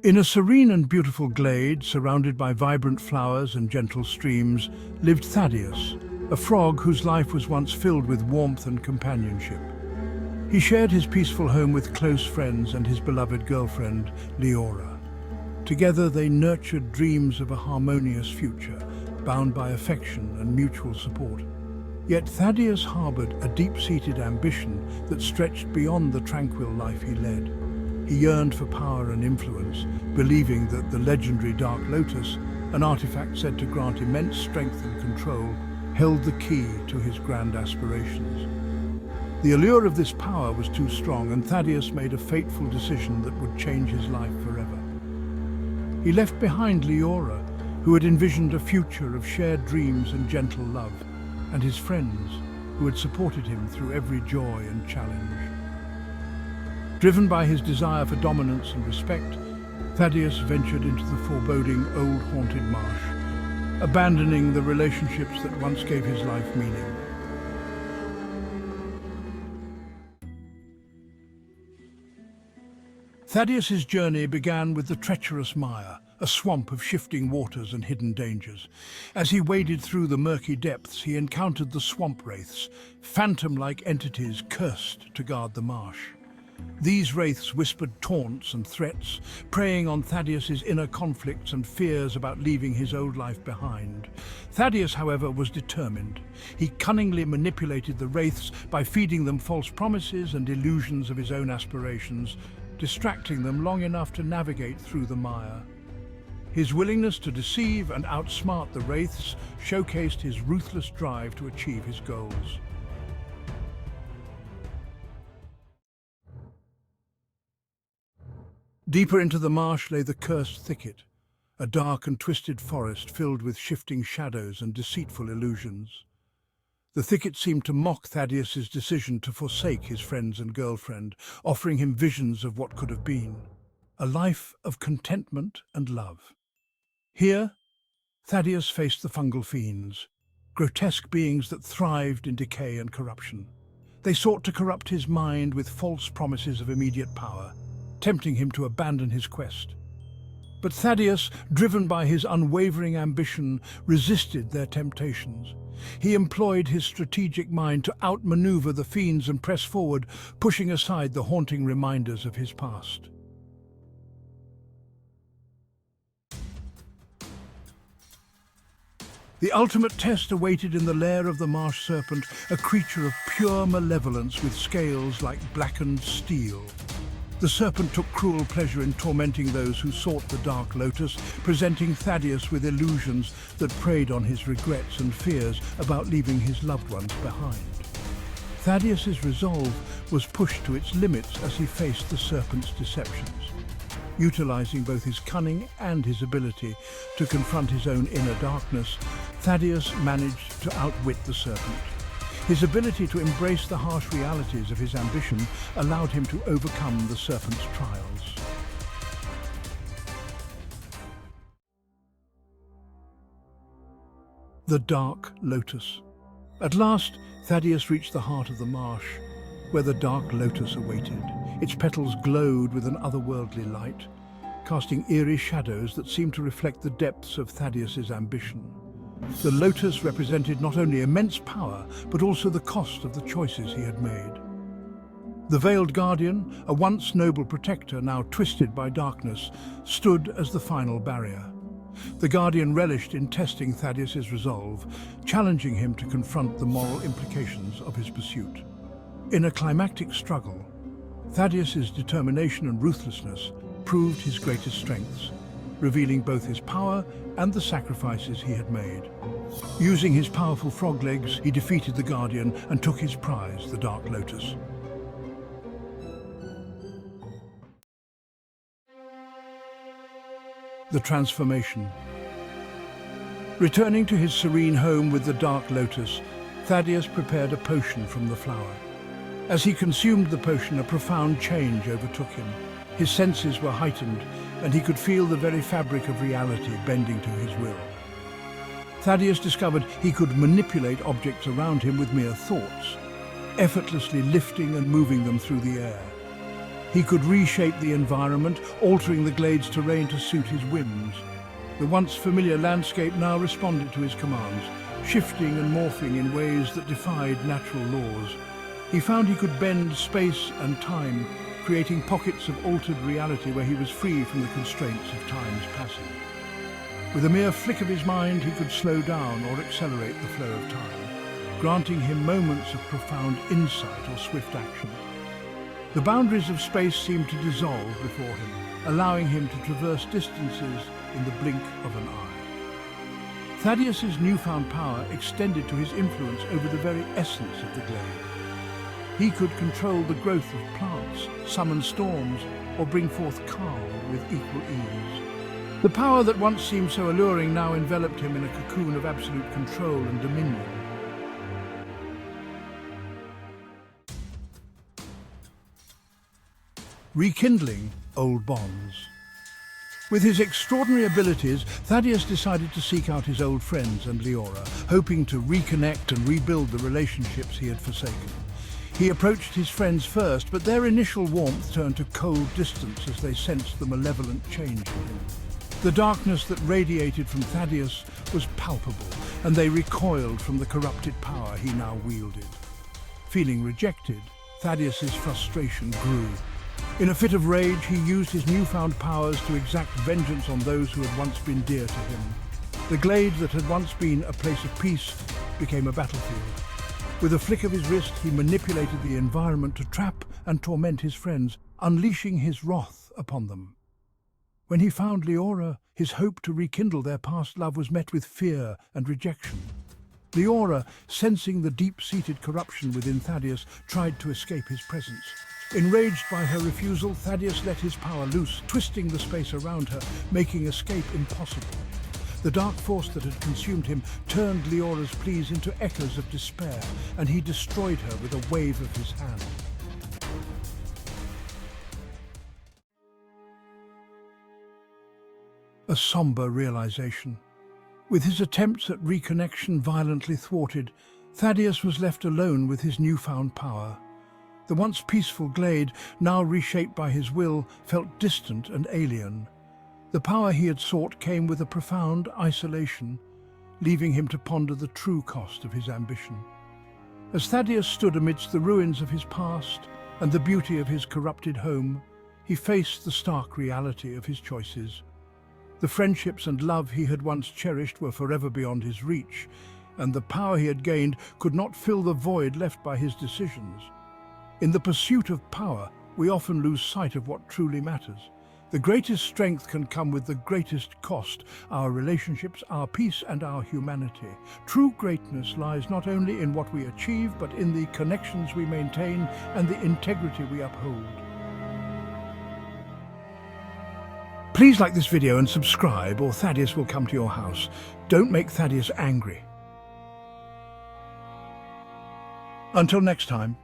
In a serene and beautiful glade, surrounded by vibrant flowers and gentle streams, lived Thaddeus, a frog whose life was once filled with warmth and companionship. He shared his peaceful home with close friends and his beloved girlfriend, Leora. Together they nurtured dreams of a harmonious future, bound by affection and mutual support. Yet Thaddeus harbored a deep-seated ambition that stretched beyond the tranquil life he led. He yearned for power and influence, believing that the legendary Dark Lotus, an artifact said to grant immense strength and control, held the key to his grand aspirations. The allure of this power was too strong, and Thaddeus made a fateful decision that would change his life forever. He left behind Leora, who had envisioned a future of shared dreams and gentle love, and his friends, who had supported him through every joy and challenge. Driven by his desire for dominance and respect, Thaddeus ventured into the foreboding Old Haunted Marsh, abandoning the relationships that once gave his life meaning. Thaddeus's journey began with the treacherous mire, a swamp of shifting waters and hidden dangers. As he waded through the murky depths, he encountered the swamp wraiths, phantom-like entities cursed to guard the marsh. These wraiths whispered taunts and threats, preying on Thaddeus's inner conflicts and fears about leaving his old life behind. Thaddeus, however, was determined. He cunningly manipulated the wraiths by feeding them false promises and illusions of his own aspirations, distracting them long enough to navigate through the mire. His willingness to deceive and outsmart the wraiths showcased his ruthless drive to achieve his goals. Deeper into the marsh lay the cursed thicket, a dark and twisted forest filled with shifting shadows and deceitful illusions. The thicket seemed to mock Thaddeus's decision to forsake his friends and girlfriend, offering him visions of what could have been, a life of contentment and love. Here, Thaddeus faced the fungal fiends, grotesque beings that thrived in decay and corruption. They sought to corrupt his mind with false promises of immediate power, tempting him to abandon his quest. But Thaddeus, driven by his unwavering ambition, resisted their temptations. He employed his strategic mind to outmaneuver the fiends and press forward, pushing aside the haunting reminders of his past. The ultimate test awaited in the lair of the marsh serpent, a creature of pure malevolence with scales like blackened steel. The serpent took cruel pleasure in tormenting those who sought the Dark Lotus, presenting Thaddeus with illusions that preyed on his regrets and fears about leaving his loved ones behind. Thaddeus's resolve was pushed to its limits as he faced the serpent's deceptions. Utilizing both his cunning and his ability to confront his own inner darkness, Thaddeus managed to outwit the serpent. His ability to embrace the harsh realities of his ambition allowed him to overcome the serpent's trials. The Dark Lotus. At last, Thaddeus reached the heart of the marsh, where the Dark Lotus awaited. Its petals glowed with an otherworldly light, casting eerie shadows that seemed to reflect the depths of Thaddeus's ambition. The lotus represented not only immense power, but also the cost of the choices he had made. The Veiled Guardian, a once noble protector now twisted by darkness, stood as the final barrier. The Guardian relished in testing Thaddeus's resolve, challenging him to confront the moral implications of his pursuit. In a climactic struggle, Thaddeus's determination and ruthlessness proved his greatest strengths, revealing both his power and the sacrifices he had made. Using his powerful frog legs, he defeated the Guardian and took his prize, the Dark Lotus. The transformation. Returning to his serene home with the Dark Lotus, Thaddeus prepared a potion from the flower. As he consumed the potion, a profound change overtook him. His senses were heightened, and he could feel the very fabric of reality bending to his will. Thaddeus discovered he could manipulate objects around him with mere thoughts, effortlessly lifting and moving them through the air. He could reshape the environment, altering the glade's terrain to suit his whims. The once familiar landscape now responded to his commands, shifting and morphing in ways that defied natural laws. He found he could bend space and time, creating pockets of altered reality where he was free from the constraints of time's passing. With a mere flick of his mind, he could slow down or accelerate the flow of time, granting him moments of profound insight or swift action. The boundaries of space seemed to dissolve before him, allowing him to traverse distances in the blink of an eye. Thaddeus's newfound power extended to his influence over the very essence of the glade. He could control the growth of plants, summon storms, or bring forth calm with equal ease. The power that once seemed so alluring now enveloped him in a cocoon of absolute control and dominion. Rekindling old bonds. With his extraordinary abilities, Thaddeus decided to seek out his old friends and Leora, hoping to reconnect and rebuild the relationships he had forsaken. He approached his friends first, but their initial warmth turned to cold distance as they sensed the malevolent change in him. The darkness that radiated from Thaddeus was palpable, and they recoiled from the corrupted power he now wielded. Feeling rejected, Thaddeus's frustration grew. In a fit of rage, he used his newfound powers to exact vengeance on those who had once been dear to him. The glade that had once been a place of peace became a battlefield. With a flick of his wrist, he manipulated the environment to trap and torment his friends, unleashing his wrath upon them. When he found Leora, his hope to rekindle their past love was met with fear and rejection. Leora, sensing the deep-seated corruption within Thaddeus, tried to escape his presence. Enraged by her refusal, Thaddeus let his power loose, twisting the space around her, making escape impossible. The dark force that had consumed him turned Leora's pleas into echoes of despair, and he destroyed her with a wave of his hand. A somber realization. With his attempts at reconnection violently thwarted, Thaddeus was left alone with his newfound power. The once peaceful glade, now reshaped by his will, felt distant and alien. The power he had sought came with a profound isolation, leaving him to ponder the true cost of his ambition. As Thaddeus stood amidst the ruins of his past and the beauty of his corrupted home, he faced the stark reality of his choices. The friendships and love he had once cherished were forever beyond his reach, and the power he had gained could not fill the void left by his decisions. In the pursuit of power, we often lose sight of what truly matters. The greatest strength can come with the greatest cost: our relationships, our peace, and our humanity. True greatness lies not only in what we achieve, but in the connections we maintain and the integrity we uphold. Please like this video and subscribe, or Thaddeus will come to your house. Don't make Thaddeus angry. Until next time.